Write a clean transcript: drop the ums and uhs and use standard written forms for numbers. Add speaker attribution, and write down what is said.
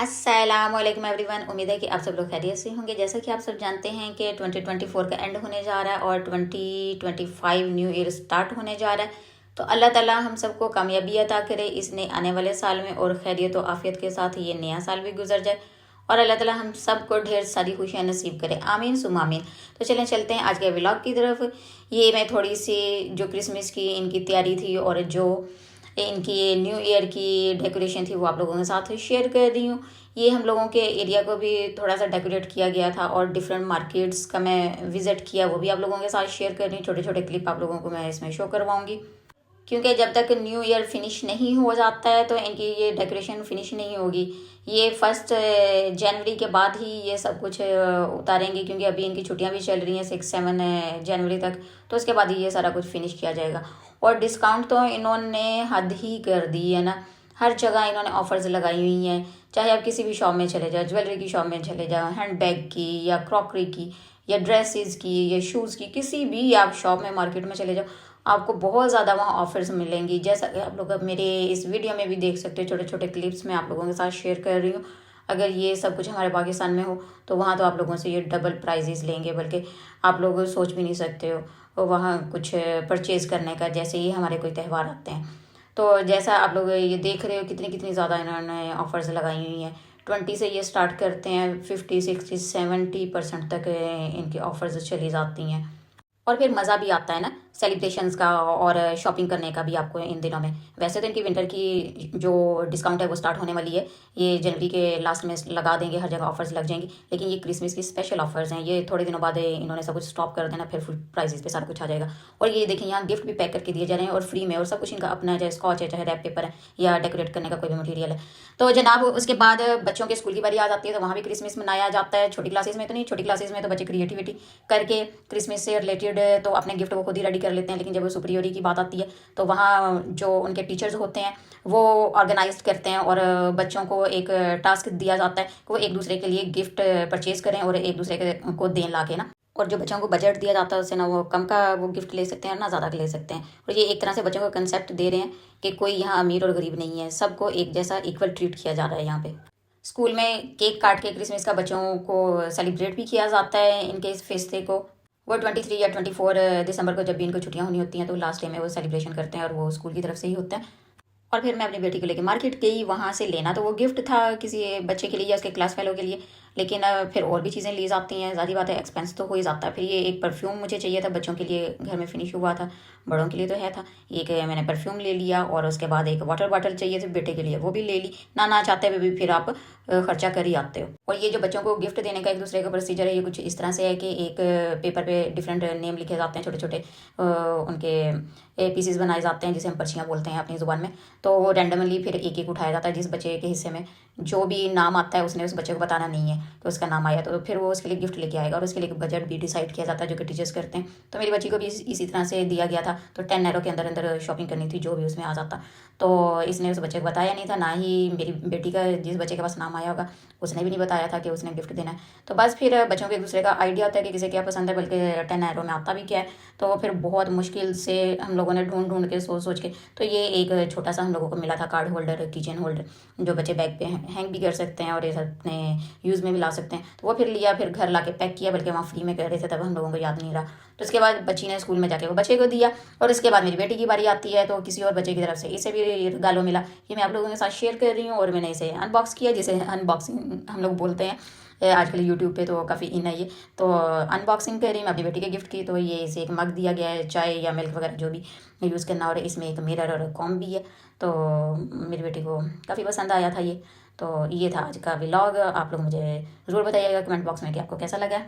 Speaker 1: अस्सलामुअलैकुम एवरीवन। उम्मीद है कि आप सब लोग खैरियत से होंगे। जैसा कि आप सब जानते हैं कि 2024 का एंड होने जा रहा है और 2025 न्यू ईयर स्टार्ट होने जा रहा है। तो अल्लाह ताला हम सबको कामयाबी अता करे इस नए आने वाले साल में और खैरियत और आफियत के साथ ये नया साल भी गुजर जाए और अल्लाह ताला हम सबको ढेर सारी खुशियाँ नसीब करे, आमीन सुम आमीन। तो चलते हैं आज के व्लॉग की तरफ। ये मैं थोड़ी सी जो क्रिसमस की इनकी तैयारी थी और जो इनकी न्यू ईयर की डेकोरेशन थी वो आप लोगों के साथ शेयर कर रही हूँ। ये हम लोगों के एरिया को भी थोड़ा सा डेकोरेट किया गया था और डिफरेंट मार्केट्स का मैं विजिट किया, वो भी आप लोगों के साथ शेयर कर रही हूँ। छोटे छोटे क्लिप आप लोगों को मैं इसमें शो करवाऊंगी, क्योंकि जब तक न्यू ईयर फिनिश नहीं हो जाता है तो इनकी ये डेकोरेशन फिनिश नहीं होगी। ये 1 जनवरी के बाद ही ये सब कुछ उतारेंगे, क्योंकि अभी इनकी छुट्टियां भी चल रही हैं 6-7 जनवरी तक। तो उसके बाद ही ये सारा कुछ फिनिश किया जाएगा। और डिस्काउंट तो इन्होंने हद ही कर दी है ना, हर जगह इन्होंने ऑफर्स लगाई हुई हैं। चाहे आप किसी भी शॉप में चले जाओ, ज्वेलरी की शॉप में चले जाओ, हैंड बैग की या क्रॉकरी की या ड्रेसेस की या शूज़ की, किसी भी आप शॉप में मार्केट में चले जाओ, आपको बहुत ज़्यादा वहाँ ऑफर्स मिलेंगी। जैसा कि आप लोग अब मेरे इस वीडियो में भी देख सकते हो, छोटे छोटे क्लिप्स में आप लोगों के साथ शेयर कर रही हूँ। अगर ये सब कुछ हमारे पाकिस्तान में हो तो वहाँ तो आप लोगों से ये डबल प्राइजेस लेंगे, बल्कि आप लोग सोच भी नहीं सकते हो वहाँ कुछ परचेज़ करने का, जैसे ही हमारे कोई त्यौहार आते हैं। तो जैसा आप लोग ये देख रहे हो कितनी कितनी ज़्यादा इन्होंने ऑफर्स लगाई हुई हैं। 20 से ये स्टार्ट करते हैं, 50, 60, 70% तक इनकी ऑफर्स चली जाती हैं। और फिर मज़ा भी आता है ना सेलिब्रेशंस का और शॉपिंग करने का भी आपको इन दिनों में। वैसे तो इनकी विंटर की जो डिस्काउंट है वो स्टार्ट होने वाली है, ये जनवरी के लास्ट में लगा देंगे, हर जगह ऑफर्स लग जाएंगी। लेकिन ये क्रिसमस की स्पेशल ऑफर्स हैं, ये थोड़े दिनों बाद इन्होंने सब कुछ स्टॉप कर देना, फिर फुल प्राइसेस पे सारा कुछ आ जाएगा। और ये देखिए यहाँ गिफ्ट भी पैक करके दिए जा रहे हैं और फ्री में, और सब कुछ इनका अपना है, चाहे स्कॉच है, चाहे रैप पेपर है या डेकोरेट करने का कोई भी मटीरियल है। तो जनाब उसके बाद बच्चों के स्कूल की बारी आ जाती है, तो वहाँ भी क्रिसमस मनाया जाता है। छोटी क्लासेस में तो नहीं, छोटी क्लासेस में तो बच्चे क्रिएटिविटी करके क्रिसमस से रिलेटेड तो अपने गिफ्ट को खुद ही रेडी कर लेते हैं। लेकिन जब वो सुपरियोरी की बात आती है तो वहाँ जो उनके टीचर्स होते हैं वो ऑर्गेनाइज करते हैं और बच्चों को एक टास्क दिया जाता है कि वो एक दूसरे के लिए गिफ्ट परचेज करें और एक दूसरे को दें ला के ना। और जो बच्चों को बजट दिया जाता है उससे ना वो कम का वो गिफ्ट ले सकते हैं ना ज़्यादा का ले सकते हैं। और ये एक तरह से बच्चों को कंसेप्ट दे रहे हैं कि कोई यहाँ अमीर और गरीब नहीं है, सबको एक जैसा इक्वल ट्रीट किया जा रहा है। यहाँ पे स्कूल में केक काट के क्रिसमस का बच्चों को सेलिब्रेट भी किया जाता है इनके इस फेस्टे को। वो 23 या 24 दिसंबर को जब भी इनको छुट्टियां होनी होती हैं तो लास्ट डे में वो सेलिब्रेशन करते हैं और वो स्कूल की तरफ से ही होता है। और फिर मैं अपनी बेटी को लेकर मार्केट गई, वहाँ से लेना तो वो गिफ्ट था किसी बच्चे के लिए या उसके क्लास फेलो के लिए, लेकिन फिर और भी चीज़ें ली जाती हैं, ज़ाहिर बात है एक्सपेंस तो हो ही जाता है। फिर ये एक परफ्यूम मुझे चाहिए था, बच्चों के लिए घर में फिनिश हुआ था, बड़ों के लिए तो है था। एक मैंने परफ्यूम ले लिया और उसके बाद एक वाटर बॉटल चाहिए थी बेटे के लिए, वो भी ले ली। ना चाहते हुए भी फिर आप खर्चा कर ही आते हो। और ये जो बच्चों को गिफ्ट देने का एक दूसरे का प्रोसीजर है, ये कुछ इस तरह से है कि एक पेपर पे डिफरेंट नेम लिखे जाते हैं, छोटे छोटे उनके पीसेस बनाए जाते हैं जिसे हम पर्चियाँ बोलते हैं अपनी ज़ुबान में। तो वो रैंडमली फिर एक एक उठाया जाता है, जिस बच्चे के हिस्से में जो भी नाम आता है उसने उस बच्चे को बताना नहीं है कि उसका नाम आया, तो फिर वो उसके लिए गिफ्ट लेके आएगा और उसके लिए बजट भी डिसाइड किया जाता है जो कि टीचर्स करते हैं। तो मेरी बच्ची को भी इसी तरह से दिया गया था, तो 10 यूरो के अंदर अंदर शॉपिंग करनी थी, जो भी उसमें आ जाता। तो इसने उस बच्चे को बताया नहीं था, ना ही मेरी बेटी का जिस बच्चे के पास नाम आया होगा उसने भी नहीं बताया था कि उसने गिफ्ट देना है। तो बस फिर बच्चों को एक दूसरे का आइडिया होता है कि किसे क्या पसंद है, बल्कि 10 यूरो में आता भी क्या है। तो फिर बहुत मुश्किल से हम लोगों ने ढूंढ ढूंढ के सोच के, तो ये एक छोटा सा हम लोगों को मिला था कार्ड होल्डर, किचन होल्डर, जो बच्चे बैग पे हैंग भी कर सकते हैं और ये अपने यूज़ में भी ला सकते हैं। तो वो फिर लिया, फिर घर ला के पैक किया, बल्कि वहाँ फ्री में कर रहे थे तब हम लोगों को याद नहीं रहा। तो उसके बाद बच्ची ने स्कूल में जाके वो बच्चे को दिया और उसके बाद मेरी बेटी की बारी आती है तो किसी और बच्चे की तरफ से इसे भी गालो मिला। ये मैं आप लोगों के साथ शेयर कर रही हूँ और मैंने इसे अनबॉक्स किया, जिसे अनबॉक्सिंग हम लोग बोलते हैं आजकल यूट्यूब पे तो काफ़ी इन है ये। तो अनबॉक्सिंग कर रही हूँ मैं अपनी बेटी के गिफ्ट की। तो ये इसे एक मग दिया गया है, चाय या मिल्क वगैरह जो भी यूज़ करना, और इसमें एक मिरर और कॉम भी है। तो मेरी बेटी को काफ़ी पसंद आया था ये। तो ये था आज का व्लॉग। आप लोग मुझे ज़रूर बताइएगा कमेंट बॉक्स में कि आपको कैसा लगा।